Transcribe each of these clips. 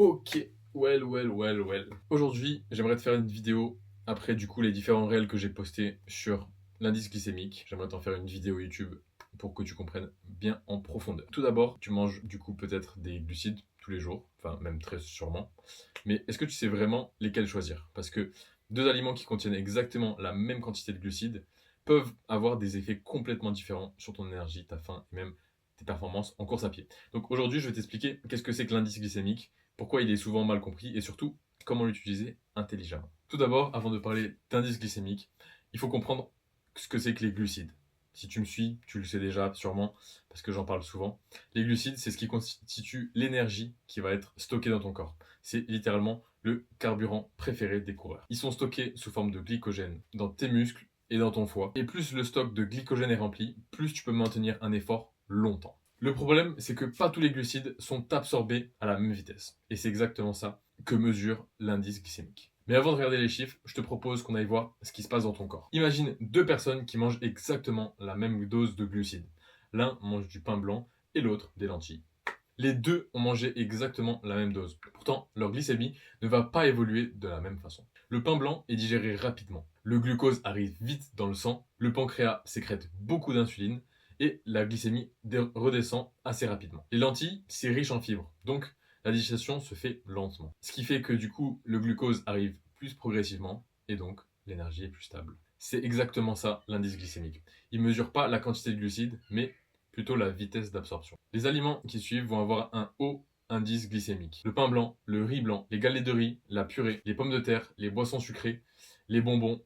Ok, well. Aujourd'hui, j'aimerais te faire une vidéo après du coup les différents réels que j'ai postés sur l'indice glycémique. J'aimerais t'en faire une vidéo YouTube pour que tu comprennes bien en profondeur. Tout d'abord, tu manges du coup peut-être des glucides tous les jours, enfin même très sûrement. Mais est-ce que tu sais vraiment lesquels choisir? Parce que deux aliments qui contiennent exactement la même quantité de glucides peuvent avoir des effets complètement différents sur ton énergie, ta faim et même tes performances en course à pied. Donc aujourd'hui, je vais t'expliquer qu'est-ce que c'est que l'indice glycémique, pourquoi il est souvent mal compris et surtout comment l'utiliser intelligemment. Tout d'abord, avant de parler d'indice glycémique, il faut comprendre ce que c'est que les glucides. Si tu me suis, tu le sais déjà sûrement parce que j'en parle souvent. Les glucides, c'est ce qui constitue l'énergie qui va être stockée dans ton corps. C'est littéralement le carburant préféré des coureurs. Ils sont stockés sous forme de glycogène dans tes muscles et dans ton foie. Et plus le stock de glycogène est rempli, plus tu peux maintenir un effort longtemps. Le problème, c'est que pas tous les glucides sont absorbés à la même vitesse. Et c'est exactement ça que mesure l'indice glycémique. Mais avant de regarder les chiffres, je te propose qu'on aille voir ce qui se passe dans ton corps. Imagine deux personnes qui mangent exactement la même dose de glucides. L'un mange du pain blanc et l'autre des lentilles. Les deux ont mangé exactement la même dose. Pourtant, leur glycémie ne va pas évoluer de la même façon. Le pain blanc est digéré rapidement. Le glucose arrive vite dans le sang, le pancréas sécrète beaucoup d'insuline et la glycémie redescend assez rapidement. Les lentilles, c'est riche en fibres, donc la digestion se fait lentement. Ce qui fait que du coup, le glucose arrive plus progressivement et donc l'énergie est plus stable. C'est exactement ça l'indice glycémique. Il ne mesure pas la quantité de glucides, mais plutôt la vitesse d'absorption. Les aliments qui suivent vont avoir un haut indice glycémique. Le pain blanc, le riz blanc, les galettes de riz, la purée, les pommes de terre, les boissons sucrées, les bonbons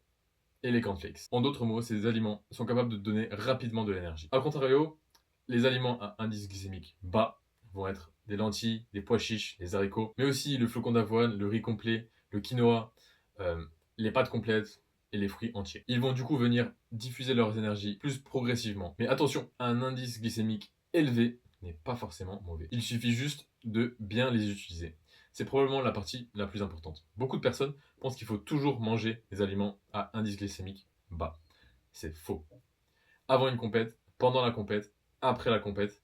et les cornflakes. En d'autres mots, ces aliments sont capables de donner rapidement de l'énergie. A contrario, les aliments à indice glycémique bas vont être des lentilles, des pois chiches, des haricots, mais aussi le flocon d'avoine, le riz complet, le quinoa, euh, les pâtes complètes, et les fruits entiers. Ils vont du coup venir diffuser leurs énergies plus progressivement. Mais attention, un indice glycémique élevé n'est pas forcément mauvais. Il suffit juste de bien les utiliser. C'est probablement la partie la plus importante. Beaucoup de personnes pensent qu'il faut toujours manger des aliments à indice glycémique bas. C'est faux. Avant une compète, pendant la compète, après la compète,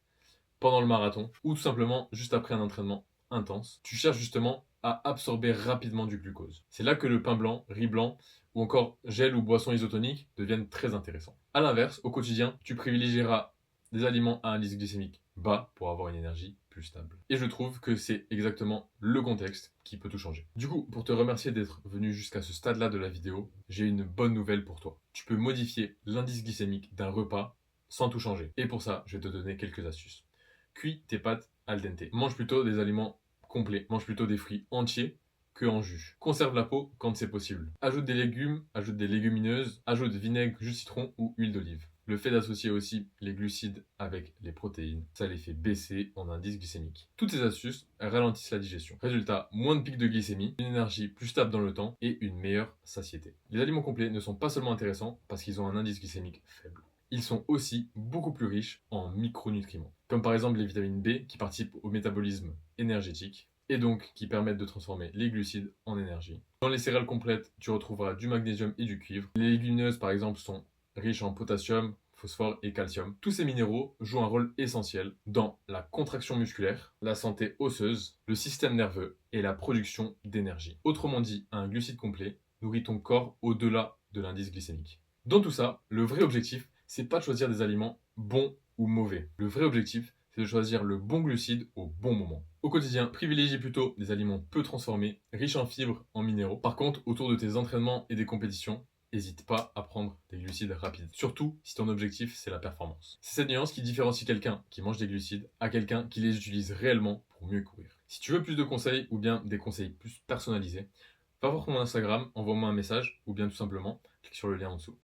pendant le marathon, ou tout simplement juste après un entraînement intense, tu cherches justement à absorber rapidement du glucose. C'est là que le pain blanc, riz blanc ou encore gel ou boisson isotonique deviennent très intéressants. A l'inverse, au quotidien, tu privilégieras des aliments à indice glycémique bas pour avoir une énergie plus stable. Et je trouve que c'est exactement le contexte qui peut tout changer. Du coup, pour te remercier d'être venu jusqu'à ce stade-là de la vidéo, j'ai une bonne nouvelle pour toi. Tu peux modifier l'indice glycémique d'un repas sans tout changer. Et pour ça, je vais te donner quelques astuces. Cuis tes pâtes al dente. Mange plutôt des aliments complets. Mange plutôt des fruits entiers que en jus. Conserve la peau quand c'est possible. Ajoute des légumes, ajoute des légumineuses, ajoute vinaigre, jus de citron ou huile d'olive. Le fait d'associer aussi les glucides avec les protéines, ça les fait baisser en indice glycémique. Toutes ces astuces ralentissent la digestion. Résultat, moins de pics de glycémie, une énergie plus stable dans le temps et une meilleure satiété. Les aliments complets ne sont pas seulement intéressants parce qu'ils ont un indice glycémique faible. Ils sont aussi beaucoup plus riches en micronutriments, comme par exemple les vitamines B qui participent au métabolisme énergétique et donc qui permettent de transformer les glucides en énergie. Dans les céréales complètes, tu retrouveras du magnésium et du cuivre. Les légumineuses par exemple sont riches en potassium, phosphore et calcium. Tous ces minéraux jouent un rôle essentiel dans la contraction musculaire, la santé osseuse, le système nerveux et la production d'énergie. Autrement dit, un glucide complet nourrit ton corps au-delà de l'indice glycémique. Dans tout ça, le vrai objectif, c'est pas de choisir des aliments bons ou mauvais. Le vrai objectif, c'est de choisir le bon glucide au bon moment. Au quotidien, privilégie plutôt des aliments peu transformés, riches en fibres, en minéraux. Par contre, autour de tes entraînements et des compétitions, n'hésite pas à prendre des glucides rapides. Surtout si ton objectif, c'est la performance. C'est cette nuance qui différencie quelqu'un qui mange des glucides à quelqu'un qui les utilise réellement pour mieux courir. Si tu veux plus de conseils ou bien des conseils plus personnalisés, va voir mon Instagram, envoie-moi un message ou bien tout simplement clique sur le lien en dessous.